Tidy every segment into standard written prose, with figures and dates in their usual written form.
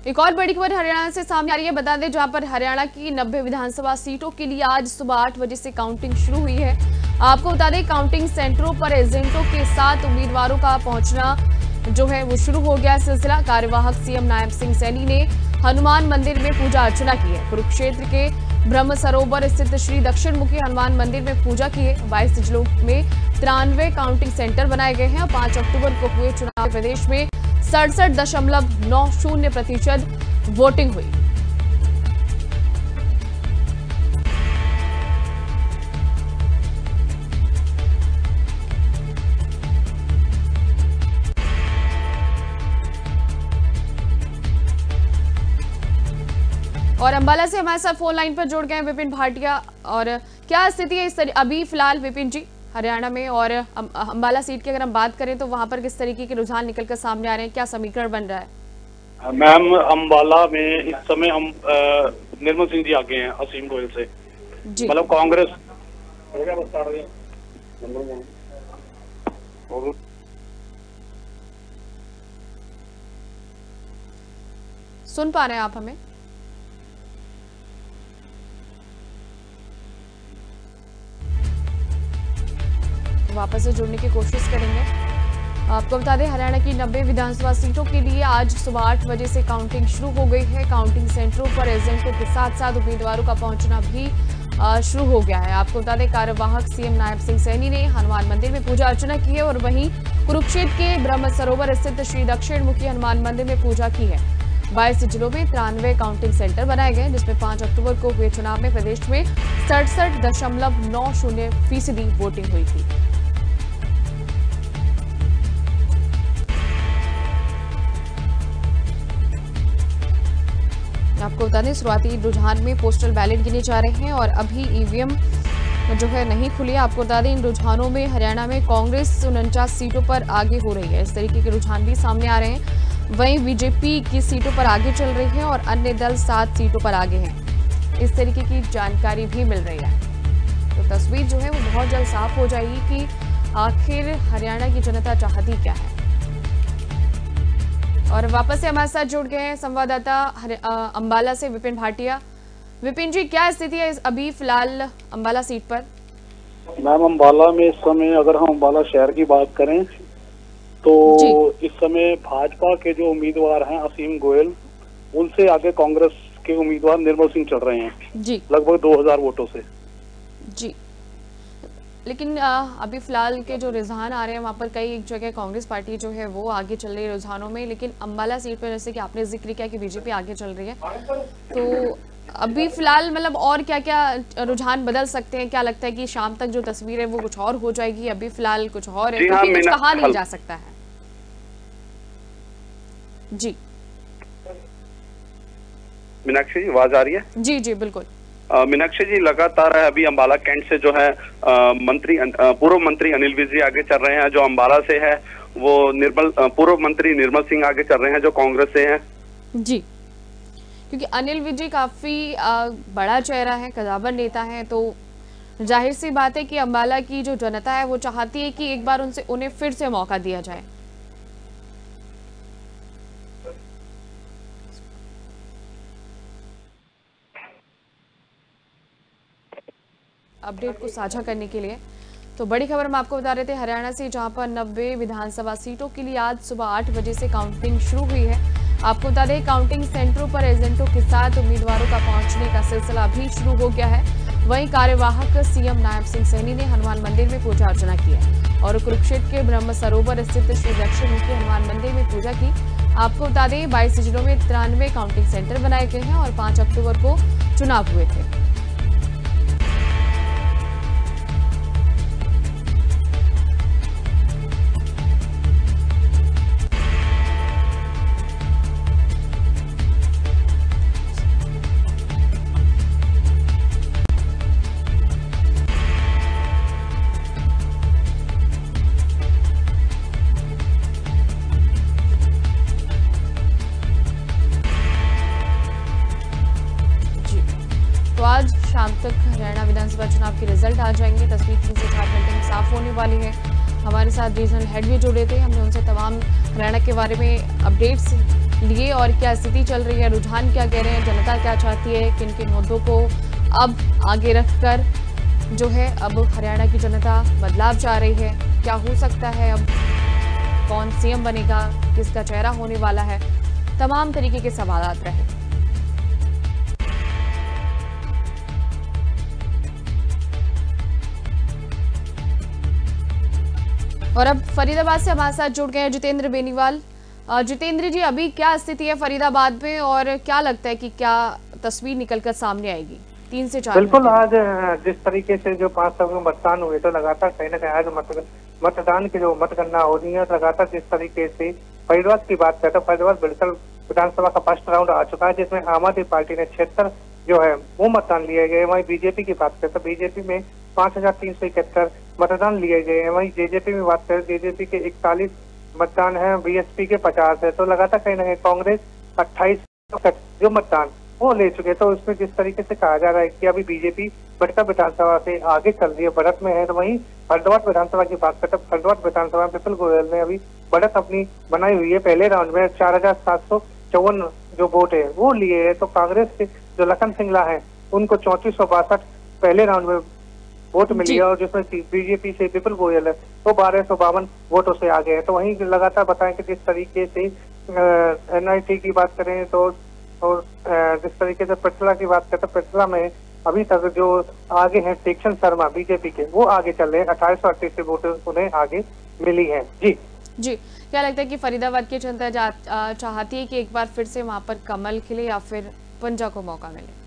एक और बड़ी खबर हरियाणा से सामने आ रही है। बता दें, जहां पर हरियाणा की 90 विधानसभा सीटों के लिए आज सुबह 8 बजे से काउंटिंग शुरू हुई है। आपको बता दें, काउंटिंग सेंटरों पर एजेंटों के साथ उम्मीदवारों का पहुंचना जो है वो शुरू हो गया सिलसिला। कार्यवाहक सीएम नायब सिंह सैनी ने हनुमान मंदिर में पूजा अर्चना की है। कुरुक्षेत्र के ब्रह्म सरोवर स्थित श्री दक्षिण मुखी हनुमान मंदिर में पूजा की है। 22 जिलों में 93 काउंटिंग सेंटर बनाए गए हैं। 5 अक्टूबर को हुए चुनाव प्रदेश में 67.90% वोटिंग हुई। और अंबाला से हमारे साथ फोन लाइन पर जुड़ गए विपिन भाटिया। और क्या स्थिति है इस अभी फिलहाल विपिन जी हरियाणा में, और अंबाला सीट की अगर हम बात करें तो वहां पर किस तरीके के रुझान निकलकर सामने आ रहे हैं, क्या समीकरण बन रहा है? मैम, अंबाला में इस समय हम निर्मल सिंह जी आगे हैं असीम गोयल से। मतलब कांग्रेस सुन पा रहे हैं आप हमें? वापस से जुड़ने की कोशिश करेंगे। आपको बता दें, हरियाणा की 90 विधानसभा सीटों के लिए आज सुबह 8 बजे से काउंटिंग शुरू हो गई है। काउंटिंग सेंटरों पर एजेंटों के साथ साथ उम्मीदवारों का पहुंचना भी शुरू हो गया है। आपको बता दें, कार्यवाहक सीएम नायब सिंह सैनी ने हनुमान मंदिर में पूजा अर्चना की है और वहीं कुरुक्षेत्र के ब्रह्म सरोवर स्थित श्री दक्षिण मुखी हनुमान मंदिर में पूजा की है। 22 जिलों में 93 काउंटिंग सेंटर बनाए गए, जिसमें 5 अक्टूबर को हुए चुनाव में प्रदेश में 67.90% वोटिंग हुई थी। आपको बता दें, शुरुआती रुझान में पोस्टल बैलेट गिने जा रहे हैं और अभी ईवीएम जो है नहीं खुली है। आपको बता दें, इन रुझानों में हरियाणा में कांग्रेस 49 सीटों पर आगे हो रही है। इस तरीके के रुझान भी सामने आ रहे हैं। वहीं बीजेपी 21 सीटों पर आगे चल रही है और अन्य दल 7 सीटों पर आगे हैं। इस तरीके की जानकारी भी मिल रही है। तो तस्वीर जो है वो बहुत जल्द साफ हो जाएगी कि आखिर हरियाणा की जनता चाहती क्या है। और वापस से हमारे साथ जुड़ गए हैं संवाददाता अंबाला से विपिन भाटिया। विपिन जी, क्या स्थिति है अभी फिलहाल अंबाला सीट पर? मैम, अंबाला में इस समय अगर हम अंबाला शहर की बात करें तो इस समय भाजपा के जो उम्मीदवार हैं असीम गोयल, उनसे आगे कांग्रेस के उम्मीदवार निर्मल सिंह चल रहे हैं जी, लगभग 2000 वोटों से जी। लेकिन अभी फिलहाल के जो रुझान आ रहे हैं वहां पर कई जगह कांग्रेस पार्टी जो है वो आगे चल रही है रुझानों में, लेकिन अंबाला सीट पर जैसे कि आपने जिक्र किया कि बीजेपी आगे चल रही है, तो अभी फिलहाल मतलब और क्या क्या रुझान बदल सकते हैं? क्या लगता है कि शाम तक जो तस्वीर है वो कुछ और हो जाएगी? अभी फिलहाल कुछ और है, तो कुछ कहा नहीं जा सकता है जी। मीनाक्षी जी, आवाज आ रही है? जी जी बिल्कुल। मीनाक्षी जी, लगातार अभी अंबाला कैंट से जो है पूर्व मंत्री अनिल विज जी आगे चल रहे हैं। जो अंबाला से है वो पूर्व मंत्री निर्मल सिंह आगे चल रहे हैं जो कांग्रेस से हैं जी। क्योंकि अनिल विज जी काफी बड़ा चेहरा है, कदावर नेता है, तो जाहिर सी बात है कि अंबाला की जो जनता है वो चाहती है कि एक बार उन्हें फिर से मौका दिया जाए। अपडेट को साझा करने के लिए तो बड़ी खबर हम आपको बता रहे थे हरियाणा से, जहां पर 90 विधानसभा सीटों के लिए आज सुबह 8 बजे से काउंटिंग शुरू हुई है। आपको बता दें, काउंटिंग सेंटरों पर एजेंटों के साथ उम्मीदवारों का पहुंचने का सिलसिला भी शुरू हो गया है। वहीं कार्यवाहक सीएम नायब सिंह सैनी ने हनुमान मंदिर में पूजा अर्चना की है और कुरुक्षेत्र के ब्रह्म सरोवर स्थित श्री दक्षिण मुखी हनुमान मंदिर में पूजा की। आपको बता दें, 22 जिलों में 93 काउंटिंग सेंटर बनाए गए हैं और 5 अक्टूबर को चुनाव हुए थे। तो आज शाम तक हरियाणा विधानसभा चुनाव के रिजल्ट आ जाएंगे। तस्वीर 3 से 4 घंटे में साफ होने वाली है। हमारे साथ रीजनल हेड भी जुड़े थे, हमने उनसे तमाम हरियाणा के बारे में अपडेट्स लिए और क्या स्थिति चल रही है, रुझान क्या कह रहे हैं, जनता क्या चाहती है, किन किन मुद्दों को अब आगे रखकर जो है अब हरियाणा की जनता बदलाव चाह रही है, क्या हो सकता है, अब कौन सीएम बनेगा, किसका चेहरा होने वाला है, तमाम तरीके के सवाल रहे। और अब फरीदाबाद से हमारे साथ जुड़ गए हैं जितेंद्र बेनीवाल। जितेंद्र जी, अभी क्या स्थिति है फरीदाबाद में और क्या लगता है कि क्या तस्वीर निकलकर सामने आएगी 3 से 4? बिल्कुल, आज जिस तरीके से जो 5 सौ में मतदान हुए तो लगातार कहीं ना कहीं आज मतदान की जो मतगणना हो रही है लगातार जिस तरीके से फरीदाबाद की बात करते हैं, फरीदाबाद बिल्कुल विधानसभा का फर्स्ट राउंड आ चुका है जिसमें आम आदमी पार्टी ने 76 जो है वो मतदान लिए गए। वहीं बीजेपी की बात करते हैं, बीजेपी में 5371 मतदान लिए गए हैं। वहीं जेजेपी में बात करें, जेजेपी के 41 मतदान है, बीएसपी के 50 है। तो लगातार कहीं ना कहीं कांग्रेस 28 जो मतदान वो ले चुके। तो इसमें जिस तरीके से कहा जा रहा है कि अभी बीजेपी बड़का विधानसभा से आगे चल रही है, बढ़त में है। तो वहीं फरीदाबाद विधानसभा की बात करते हैं, फरीदाबाद विधानसभा में विपुल गोयल ने अभी बढ़त अपनी बनाई हुई है। पहले राउंड में 4754 जो वोट है वो लिए है। तो कांग्रेस के जो लखन सिंगला है उनको 3462 पहले राउंड में वोट मिली है और जिसमें बीजेपी से विपुल गोयल है वो 1252 वोटों से आगे है। तो वहीं लगातार बताएं कि जिस तरीके से एनआईटी की बात करें तो और जिस तरीके से पिछला की बात करते हैं, पिछला में अभी तक जो आगे हैं टेक्शन शर्मा बीजेपी के वो आगे चल रहे हैं, 1838 वोट उन्हें आगे मिली है। जी, क्या लगता है कि फरीदाबाद की जनता चाहती है कि एक बार फिर से वहां पर कमल खिले या फिर पंजा को मौका मिले?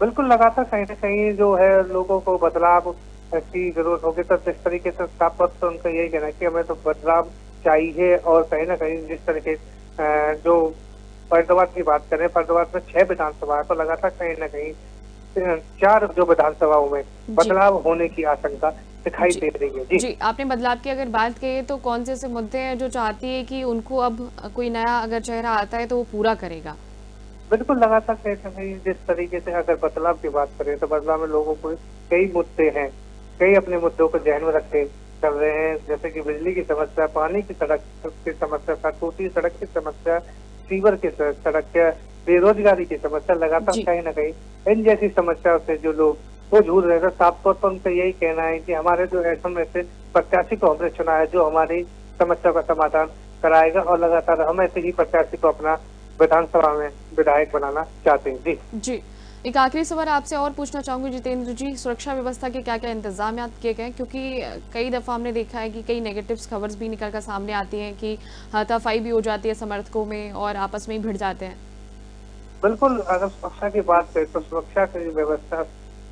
बिल्कुल, लगातार कहीं ना कहीं जो है लोगों को बदलाव की जरूरत होगी। तो जिस तरीके से साफ तौर पर उनका यही कहना है कि हमें तो बदलाव चाहिए। और कहीं ना कहीं जिस तरीके जो फरीदाबाद की बात करें, फरीदाबाद में 6 विधानसभा है तो लगातार कहीं ना कहीं 4 जो विधानसभाओं में बदलाव होने की आशंका दिखाई दे रही है। जी, आपने बदलाव की अगर बात कही तो कौन से ऐसे मुद्दे हैं जो चाहती है कि उनको अब कोई नया अगर चेहरा आता है तो वो पूरा करेगा? बिल्कुल, लगातार कहीं ना कहीं जिस तरीके से अगर बदलाव की बात करें तो बदलाव में लोगों को कई मुद्दे हैं, कई अपने मुद्दों को ध्यान में रखते कर रहे हैं, जैसे कि बिजली की समस्या, पानी की सड़क की समस्या, टूटी सड़क की समस्या, सीवर की सड़क, बेरोजगारी की समस्या। लगातार कहीं ना कहीं इन जैसी समस्याओं से जो लोग वो जूझ रहे थे, साफ तौर पर उनका यही कहना है कि हमारे जो ऐसे ऐसे प्रत्याशी को हमने चुना है जो हमारी समस्या का समाधान कराएगा और लगातार हम ऐसे ही प्रत्याशी को अपना विधानसभा में विधायक बनाना चाहते हैं। जी, एक आखिरी सवाल आपसे और पूछना चाहूंगी जितेंद्र जी, सुरक्षा व्यवस्था के क्या क्या इंतजाम किए गए? क्योंकि कई दफा हमने देखा है कि कई नेगेटिव खबर्स भी निकलकर सामने आती हैं कि हाथापाई भी हो जाती है समर्थकों में और आपस में ही भिड़ जाते हैं। बिल्कुल, अगर सुरक्षा की बात करें तो सुरक्षा की व्यवस्था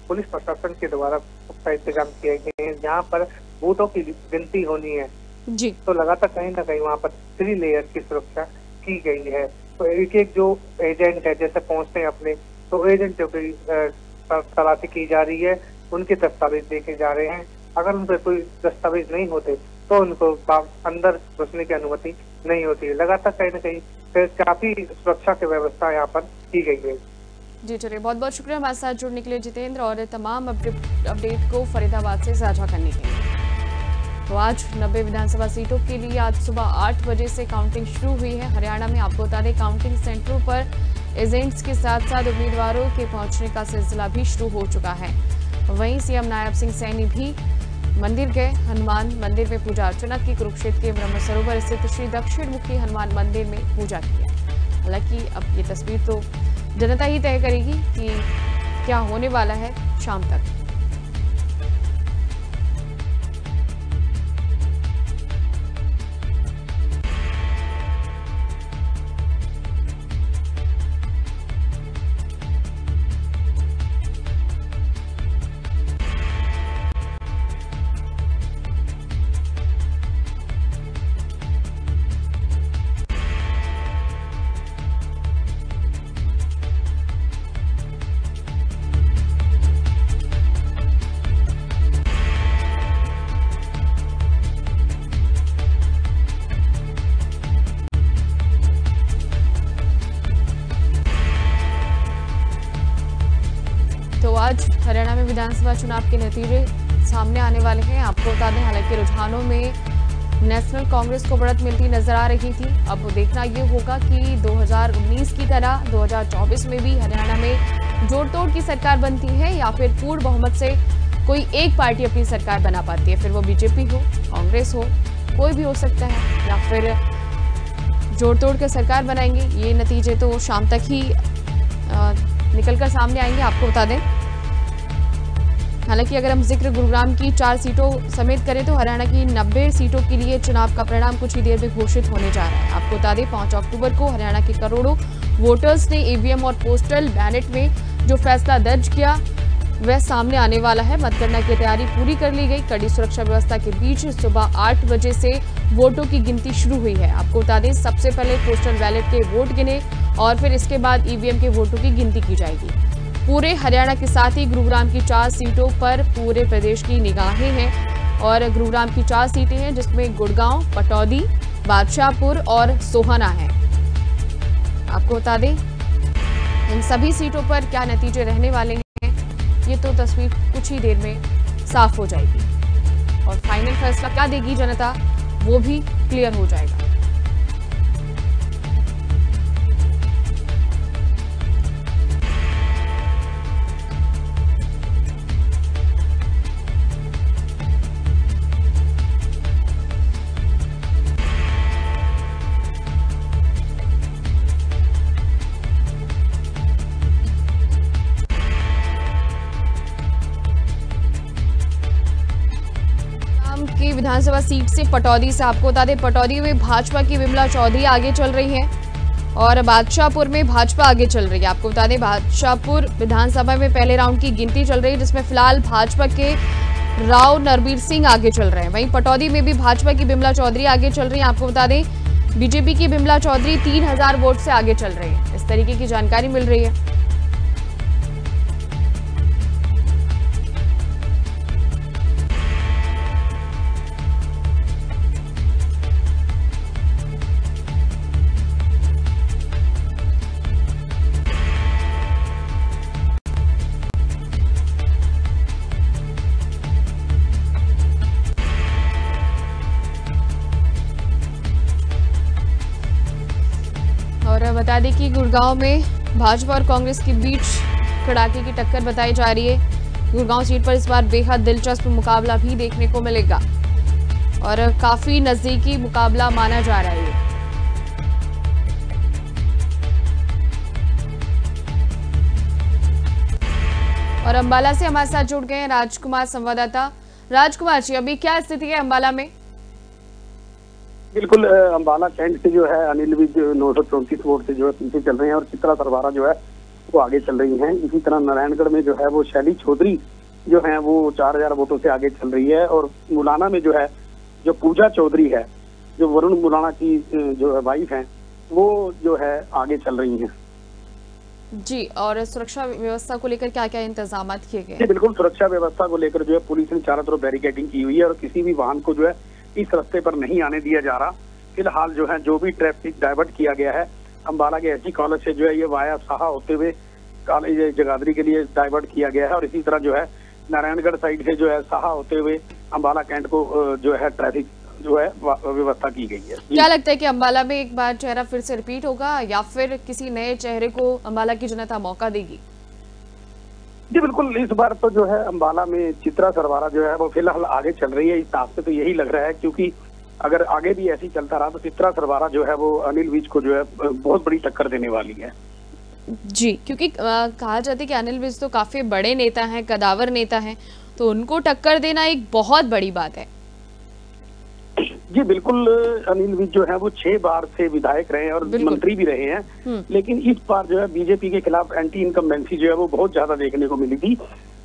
पुलिस प्रशासन के द्वारा पुख्ता इंतजाम किए गए हैं। जहाँ पर बूथों की गिनती होनी है जी, तो लगातार कहीं ना कहीं वहाँ पर 3 लेयर की सुरक्षा की गई है। तो एक जो एजेंट है जैसे पहुंचते हैं अपने, तो एजेंटों की तलाशी की जा रही है, उनके दस्तावेज देखे जा रहे हैं। अगर उन पर कोई दस्तावेज नहीं होते तो उनको अंदर घुसने की अनुमति नहीं होती है। लगातार कहीं ना कहीं काफी सुरक्षा की व्यवस्था यहाँ पर की गई है। जी चलिए, बहुत बहुत शुक्रिया हमारे साथ जुड़ने के लिए जितेंद्र और तमाम अपडेट को फरीदाबाद से साझा करने के लिए। तो आज 90 विधानसभा सीटों के लिए आज सुबह 8 बजे से काउंटिंग शुरू हुई है। हरियाणा में आपको बता दें काउंटिंग सेंटरों पर एजेंट्स के साथ साथ उम्मीदवारों के पहुंचने का सिलसिला भी शुरू हो चुका है। वहीं सीएम नायब सिंह सैनी भी मंदिर गए, हनुमान मंदिर में पूजा अर्चना की, कुरुक्षेत्र के ब्रह्म सरोवर स्थित श्री दक्षिण मुखी हनुमान मंदिर में पूजा किया। हालांकि अब ये तस्वीर तो जनता ही तय करेगी कि क्या होने वाला है शाम तक। आज हरियाणा में विधानसभा चुनाव के नतीजे सामने आने वाले हैं। आपको बता दें हालांकि रुझानों में नेशनल कांग्रेस को बढ़त मिलती नजर आ रही थी। अब देखना ये होगा कि 2019 की तरह 2024 में भी हरियाणा में जोड़ तोड़ की सरकार बनती है या फिर पूर्ण बहुमत से कोई एक पार्टी अपनी सरकार बना पाती है, फिर वो बीजेपी हो, कांग्रेस हो, कोई भी हो सकता है, या फिर जोड़ तोड़ के सरकार बनाएंगे। ये नतीजे तो शाम तक ही निकलकर सामने आएंगे, आपको बता दें। हालांकि अगर हम जिक्र गुरुग्राम की 4 सीटों समेत करें तो हरियाणा की 90 सीटों के लिए चुनाव का परिणाम कुछ ही देर में घोषित होने जा रहा है। आपको बता दें 5 अक्टूबर को हरियाणा के करोड़ों वोटर्स ने ईवीएम और पोस्टल बैलेट में जो फैसला दर्ज किया वह सामने आने वाला है। मतगणना की तैयारी पूरी कर ली गई। कड़ी सुरक्षा व्यवस्था के बीच सुबह 8 बजे से वोटों की गिनती शुरू हुई है। आपको बता दें सबसे पहले पोस्टल बैलेट के वोट गिने और फिर इसके बाद ईवीएम के वोटों की गिनती की जाएगी। पूरे हरियाणा के साथ ही गुरुग्राम की 4 सीटों पर पूरे प्रदेश की निगाहें हैं और गुरुग्राम की 4 सीटें हैं जिसमें गुड़गांव, पटौदी, बादशाहपुर और सोहाना है। आपको बता दें इन सभी सीटों पर क्या नतीजे रहने वाले हैं ये तो तस्वीर कुछ ही देर में साफ हो जाएगी और फाइनल फैसला क्या देगी जनता वो भी क्लियर हो जाएगा। की विधानसभा सीट से पटौदी से आपको बता दें पटौदी में भाजपा की विमला चौधरी आगे चल रही हैं और बादशाहपुर में भाजपा आगे चल रही है। आपको बता दें बादशाहपुर विधानसभा में पहले राउंड की गिनती चल रही है जिसमें फिलहाल भाजपा के राव नरबीर सिंह आगे चल रहे हैं। वहीं पटौदी में भी भाजपा की विमला चौधरी आगे चल रही है। आपको बता दें बीजेपी की विमला चौधरी 3000 वोट से आगे चल रही है। इस तरीके की जानकारी मिल रही है। और बता दें कि गुड़गांव में भाजपा और कांग्रेस के बीच कड़ाके की टक्कर बताई जा रही है। गुड़गांव सीट पर इस बार बेहद दिलचस्प मुकाबला भी देखने को मिलेगा और काफी नजदीकी मुकाबला माना जा रहा है। और अंबाला से हमारे साथ जुड़ गए हैं राजकुमार संवाददाता। राजकुमार जी, अभी क्या स्थिति है अंबाला में? बिल्कुल, अंबाला कैंट से जो है अनिल विज 934 वोट से जो है पीछे चल रहे हैं और चित्रा सरवारा जो है वो आगे चल रही हैं। इसी तरह नारायणगढ़ में जो है वो शैली चौधरी जो है वो 4000 वोटों से आगे चल रही है और मुलाना में जो है जो पूजा चौधरी है जो वरुण मुलाना की जो है वाइफ है वो जो है आगे चल रही हैं। जी, और सुरक्षा व्यवस्था को लेकर क्या क्या इंतजाम किए गए? बिल्कुल, सुरक्षा व्यवस्था को लेकर जो है पुलिस ने चारों तरफ बैरिकेडिंग की हुई है और किसी भी वाहन को जो है इस रास्ते पर नहीं आने दिया जा रहा। फिलहाल जो है जो भी ट्रैफिक डाइवर्ट किया गया है अंबाला के एसजी कॉलेज से जो है ये वाया साहा होते हुए कॉलेज जगाधरी के लिए डाइवर्ट किया गया है और इसी तरह जो है नारायणगढ़ साइड से जो है साहा होते हुए अंबाला कैंट को जो है ट्रैफिक जो है व्यवस्था की गई है। क्या लगता है कि अंबाला में एक बार चेहरा फिर से रिपीट होगा या फिर किसी नए चेहरे को अंबाला की जनता मौका देगी? जी बिल्कुल, इस बार तो जो है अंबाला में चित्रा सरवारा जो है वो फिलहाल आगे चल रही है। इस हिसाब से तो यही लग रहा है क्योंकि अगर आगे भी ऐसे ही चलता रहा तो चित्रा सरवारा जो है वो अनिल विज को जो है बहुत बड़ी टक्कर देने वाली है। जी, क्योंकि कहा जाता है कि अनिल विज तो काफी बड़े नेता हैं, कदावर नेता हैं, तो उनको टक्कर देना एक बहुत बड़ी बात है। जी बिल्कुल, अनिल विज जो है वो 6 बार से विधायक रहे हैं और मंत्री भी रहे हैं, लेकिन इस बार जो है बीजेपी के खिलाफ एंटी इनकम्बेंसी जो है वो बहुत ज्यादा देखने को मिली थी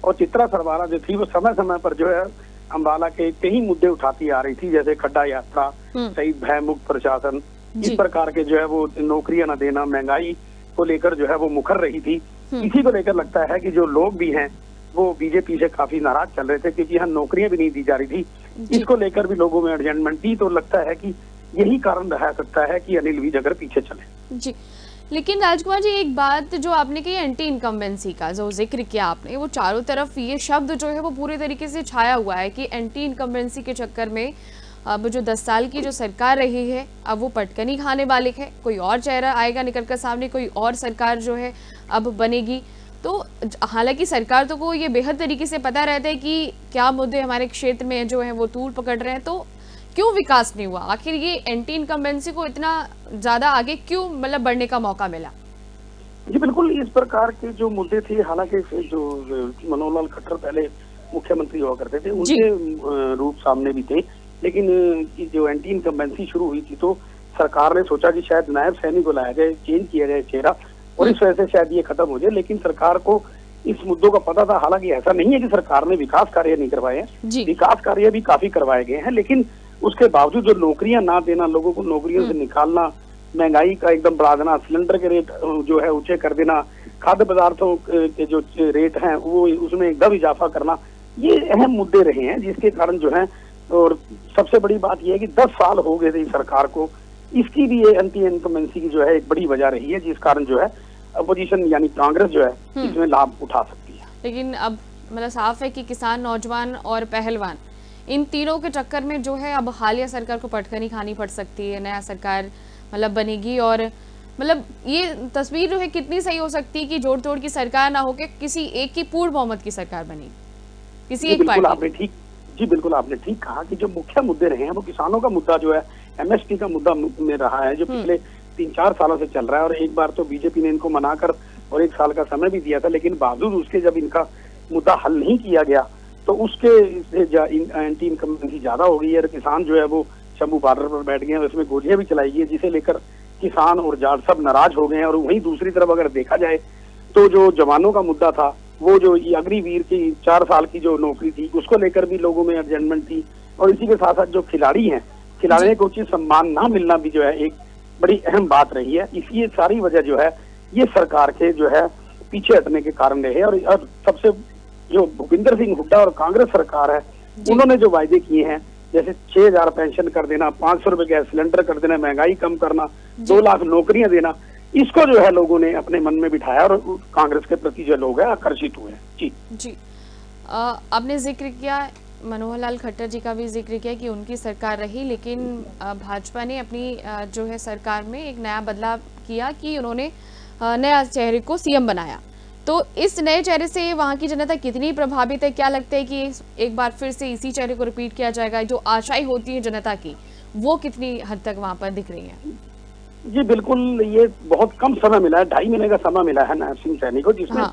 और चित्रा सरवारा जो थी वो समय समय पर जो है अंबाला के कई मुद्दे उठाती आ रही थी, जैसे खड्डा यात्रा, शहीद भय मुक्त प्रशासन, इस प्रकार के जो है वो नौकरियां न देना, महंगाई को लेकर जो है वो मुखर रही थी। इसी को लेकर लगता है कि जो लोग भी हैं वो बीजेपी से काफी नाराज चल रहे थे क्योंकि यहाँ नौकरियां भी नहीं दी जा रही थी। इसको लेकर भी लोगों में एडजस्टमेंट थी, तो लगता है कि यही कारण रह सकता है कि अनिल विज अगर पीछे चले। जी, लेकिन राजकुमार जी एक बात जो आपने कही एंटी इनकम्बेंसी का जो जिक्र किया आपने, वो चारों तरफ ये शब्द जो है वो पूरे तरीके से छाया हुआ है कि एंटी इनकम्बेंसी के चक्कर में अब जो 10 साल की जो सरकार रही है अब वो पटकनी खाने वाले है, कोई और चेहरा आएगा निकल कर सामने, कोई और सरकार जो है अब बनेगी। तो हालांकि सरकार तो को ये बेहद तरीके से पता रहता है कि क्या मुद्दे हमारे क्षेत्र में जो है वो तूल पकड़ रहे हैं, तो क्यों विकास नहीं हुआ? आखिर ये एंटी इनकम्बेंसी को इतना ज्यादा आगे क्यों मतलब बढ़ने का मौका मिला? जी बिल्कुल, इस प्रकार के जो मुद्दे थे, हालांकि जो मनोहर लाल खट्टर पहले मुख्यमंत्री हुआ करते थे उनके रूप सामने भी थे, लेकिन जो एंटी इनकम्बेंसी शुरू हुई थी तो सरकार ने सोचा कि शायद नायब सैनी को लाया जाए, चेंज किया जाए चेहरा, और इस वजह से शायद ये खत्म हो जाए। लेकिन सरकार को इस मुद्दों का पता था। हालांकि ऐसा नहीं है कि सरकार ने विकास कार्य नहीं करवाए हैं, विकास कार्य भी काफी करवाए गए हैं, लेकिन उसके बावजूद जो नौकरियां ना देना, लोगों को नौकरियों से निकालना, महंगाई का एकदम बढ़ा देना, सिलेंडर के रेट जो है ऊंचे कर देना, खाद्य पदार्थों के जो रेट हैं वो उसमें एकदम इजाफा करना, ये अहम मुद्दे रहे हैं जिसके कारण जो है। और सबसे बड़ी बात यह है कि 10 साल हो गए थे सरकार को, इसकी भी ये एंटी इनकम्बेंसी की जो है एक बड़ी वजह रही है, जिस कारण जो है अपोजिशन यानी कांग्रेस जो है इसमें लाभ उठा सकती है। लेकिन अब मतलब साफ है कि किसान, नौजवान और पहलवान, इन तीनों के चक्कर में जो है अब हालिया सरकार को पटकनी खानी पड़ सकती है, नया सरकार मतलब बनेगी। और मतलब ये तस्वीर जो है कितनी सही हो सकती है कि जोड़ तोड़ की सरकार ना होकर किसी एक की पूर्ण बहुमत की सरकार बनेगी, किसी एक पार्टी। जी बिल्कुल, आपने ठीक कहा कि जो मुख्य मुद्दे रहे हैं वो किसानों का मुद्दा जो है एमएसपी का मुद्दा में रहा है, जो पिछले 3-4 सालों से चल रहा है। और एक बार तो बीजेपी ने इनको मनाकर और 1 साल का समय भी दिया था, लेकिन बावजूद उसके जब इनका मुद्दा हल नहीं किया गया तो उसके एंटी इनकम्बेंसी ज्यादा हो गई है। और किसान जो है वो शंभू बॉर्डर पर बैठ गए हैं, उसमें गोलियां भी चलाई गई, जिसे लेकर किसान और जाट सब नाराज हो गए हैं। और वहीं दूसरी तरफ अगर देखा जाए तो जो जवानों का मुद्दा था, वो जो अग्निवीर की 4 साल की जो नौकरी थी, उसको लेकर भी लोगों में अर्जेंटमेंट थी। और इसी के साथ साथ जो खिलाड़ी हैं, खिलाड़ियों को उचित सम्मान ना मिलना भी जो है एक बड़ी अहम बात रही है। इसलिए सारी वजह जो है ये सरकार के जो है पीछे हटने के कारण रहे। और सबसे जो भूपिंदर सिंह हुड्डा और कांग्रेस सरकार है, उन्होंने जो वायदे किए हैं, जैसे 6,000 पेंशन कर देना, 500 रुपए गैस सिलेंडर कर देना, महंगाई कम करना, 2 लाख नौकरियां देना, इसको जो है लोगों ने अपने मन में बिठाया और कांग्रेस के प्रति जो लोग हैं आकर्षित हुए हैं। जी आपने जिक्र किया, मनोहर लाल खट्टर जी का भी जिक्र किया कि उनकी सरकार रही, लेकिन भाजपा ने अपनी जो है सरकार में एक नया बदलाव किया कि उन्होंने नया चेहरे को सीएम बनाया। तो इस नए चेहरे से वहां की जनता कितनी प्रभावित है? क्या लगता है कि एक बार फिर से इसी चेहरे को रिपीट किया जाएगा? जो आशाएं होती है जनता की, वो कितनी हद तक वहां पर दिख रही है? जी बिल्कुल, ये बहुत कम समय मिला है, 2.5 महीने का समय मिला है नायब सिंह सैनी को, जिसमें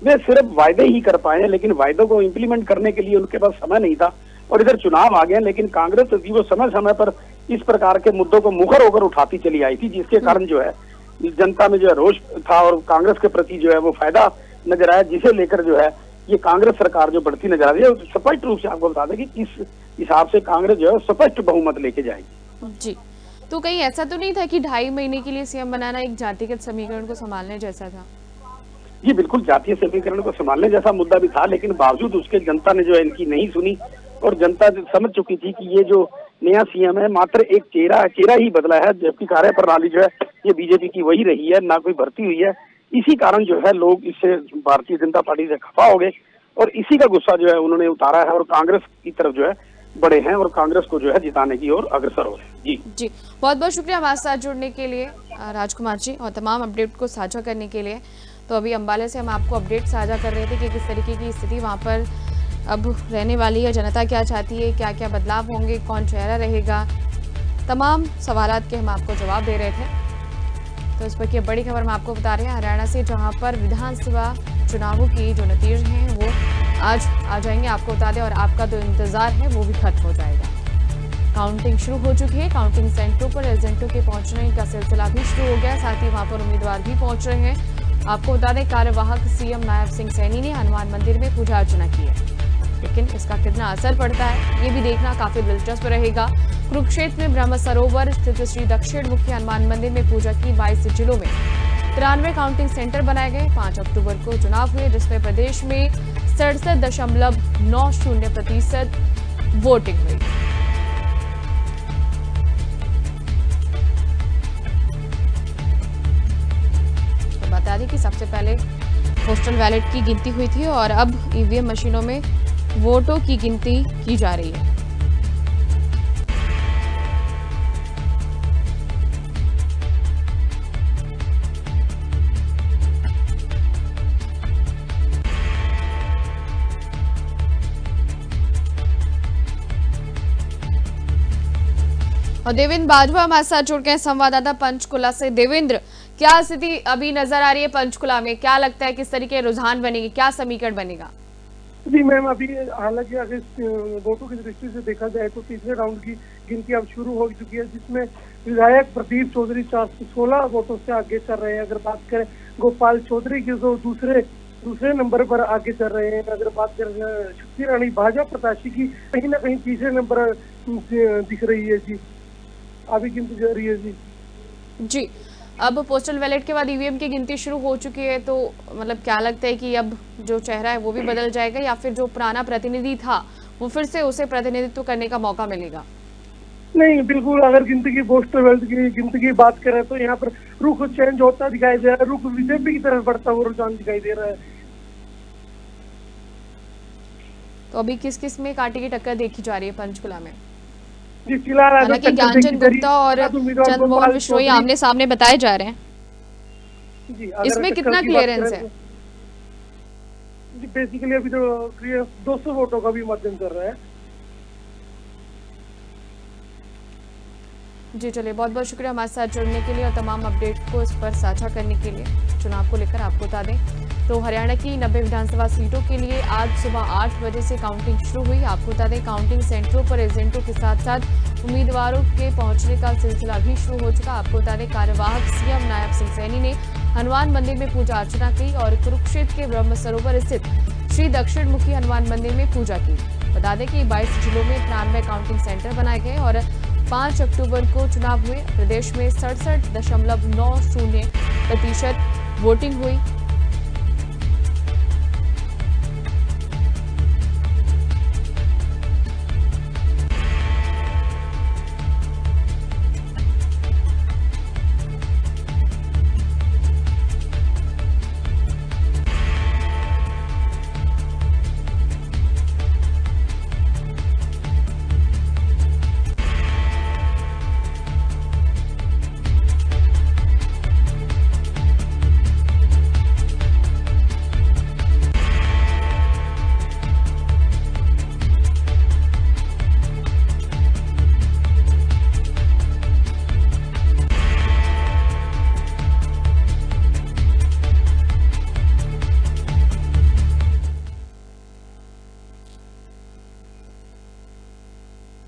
वे सिर्फ वायदे ही कर पाए हैं, लेकिन वायदों को इम्प्लीमेंट करने के लिए उनके पास समय नहीं था। और इधर चुनाव आ गए, लेकिन कांग्रेस थी वो समय समय पर इस प्रकार के मुद्दों को मुखर होकर उठाती चली आई थी, जिसके कारण जो है जनता में जो है रोष था और कांग्रेस के प्रति जो है वो फायदा नजर आया, जिसे लेकर जो है ये कांग्रेस सरकार जो बढ़ती नजर आ रही है। स्पष्ट रूप से आपको बता दें कि इस हिसाब से कांग्रेस जो है स्पष्ट बहुमत लेके जाएगी। जी, तो कहीं ऐसा तो नहीं था कि 2.5 महीने के लिए सीएम बनाना एक जातिगत समीकरण को संभालने जैसा था? जी बिल्कुल, जातीय समीकरण को संभालने जैसा मुद्दा भी था, लेकिन बावजूद उसके जनता ने जो है इनकी नहीं सुनी। और जनता समझ चुकी थी कि ये जो नया सीएम है मात्र एक चेहरा ही बदला है, जबकि कार्य प्रणाली जो है ये बीजेपी की वही रही है, ना कोई भर्ती हुई है। इसी कारण जो है लोग इससे भारतीय जनता पार्टी से खफा हो गए और इसी का गुस्सा जो है उन्होंने उतारा है और कांग्रेस की तरफ जो है बड़े हैं और कांग्रेस को जो है जिताने की ओर अग्रसर हो रहे हैं। जी बहुत बहुत शुक्रिया हमारे साथ जुड़ने के लिए राजकुमार जी, और तमाम अपडेट को साझा करने के लिए। तो अभी अंबाला से हम आपको अपडेट साझा कर रहे थे कि किस तरीके की स्थिति वहाँ पर अब रहने वाली है, जनता क्या चाहती है, क्या क्या बदलाव होंगे, कौन चेहरा रहेगा, तमाम सवालात के हम आपको जवाब दे रहे थे। तो इस पर की बड़ी खबर हम आपको बता रहे हैं हरियाणा से, जहां पर विधानसभा चुनावों की जो नतीजे हैं वो आज आ जाएंगे, आपको बता दें, और आपका जो इंतजार है वो भी खत्म हो जाएगा। काउंटिंग शुरू हो चुकी है, काउंटिंग सेंटरों पर एजेंटों के पहुंचने का सिलसिला भी शुरू हो गया, साथ ही वहां पर उम्मीदवार भी पहुंच रहे हैं। आपको बता दें कार्यवाहक सीएम नायब सिंह सैनी ने हनुमान मंदिर में पूजा अर्चना की है, लेकिन इसका कितना असर पड़ता है ये भी देखना काफी दिलचस्प रहेगा। कुरुक्षेत्र में ब्रह्म सरोवर स्थित श्री दक्षिण मुखी हनुमान मंदिर में पूजा की। 22 जिलों में 93 काउंटिंग सेंटर बनाए गए। 5 अक्टूबर को चुनाव हुए, जिसमें प्रदेश में 67.90% वोटिंग हुई। तो बता दें कि सबसे पहले पोस्टल बैलेट की गिनती हुई थी और अब ईवीएम मशीनों में वोटों की गिनती की जा रही है। और देवेंद्र बाजवा हमारे साथ जुड़ गए संवाददाता पंचकुला से। देवेंद्र, क्या स्थिति अभी नजर आ रही है पंचकुला में? क्या लगता है किस तरीके रुझान बनेगी, क्या समीकरण बनेगा? जी मैम, अभी हालांकि अगर वोटों की दृष्टि से देखा जाए तो तीसरे राउंड की गिनती अब शुरू हो चुकी है, जिसमें विधायक प्रदीप चौधरी 416 वोटों से आगे चल रहे हैं। अगर बात करें गोपाल चौधरी की तो दूसरे नंबर पर आगे चल रहे हैं। अगर बात करें शक्ति रानी भाजपा प्रत्याशी की, कहीं ना कहीं तीसरे नंबर दिख रही है जी, अभी गिनती जा रही है जी। अब पोस्टल बैलेट के बाद ईवीएम की गिनती शुरू हो चुकी है, तो मतलब क्या लगता है कि अब जो चेहरा है वो भी बदल जाएगा या फिर जो पुराना प्रतिनिधि था वो फिर से उसे प्रतिनिधित्व करने का मौका मिलेगा? नहीं, बिल्कुल। अगर पोस्टल बैलेट की गिनती की बात करें तो यहाँ पर रुख चेंज होता दिखाई दे रहा है, रुख बीजेपी की तरफ बढ़ता हुआ रुझान दिखाई दे रहा है। तो अभी किस किस में कांटे की टक्कर देखी जा रही है पंचकुला में? जी फिलहाल हालांकि ज्ञानचंद गुप्ता और चंद्रमोहन बिश्नोई आमने सामने बताए जा रहे हैं, इसमें कितना क्लियरेंस है? जी बेसिकली अभी तो 200 वोटों का भी मतदान कर रहा है। जी चलिए, बहुत बहुत शुक्रिया हमारे साथ जुड़ने के लिए और तमाम अपडेट को इस पर साझा करने के लिए। चुनाव को लेकर आपको बता दें तो हरियाणा की 90 विधानसभा सीटों के लिए आज सुबह 8 बजे से काउंटिंग शुरू हुई। आपको बता दें काउंटिंग सेंटरों पर एजेंटों के साथ साथ उम्मीदवारों के पहुंचने का सिलसिला भी शुरू हो चुका। आपको बता दें कार्यवाहक सीएम नायब सिंह सैनी ने हनुमान मंदिर में पूजा अर्चना की और कुरुक्षेत्र के ब्रह्म सरोवर स्थित श्री दक्षिण मुखी हनुमान मंदिर में पूजा की। बता दें कि 22 जिलों में 93 काउंटिंग सेंटर बनाए गए और 5 अक्टूबर को चुनाव हुए। प्रदेश में 67.90% वोटिंग हुई।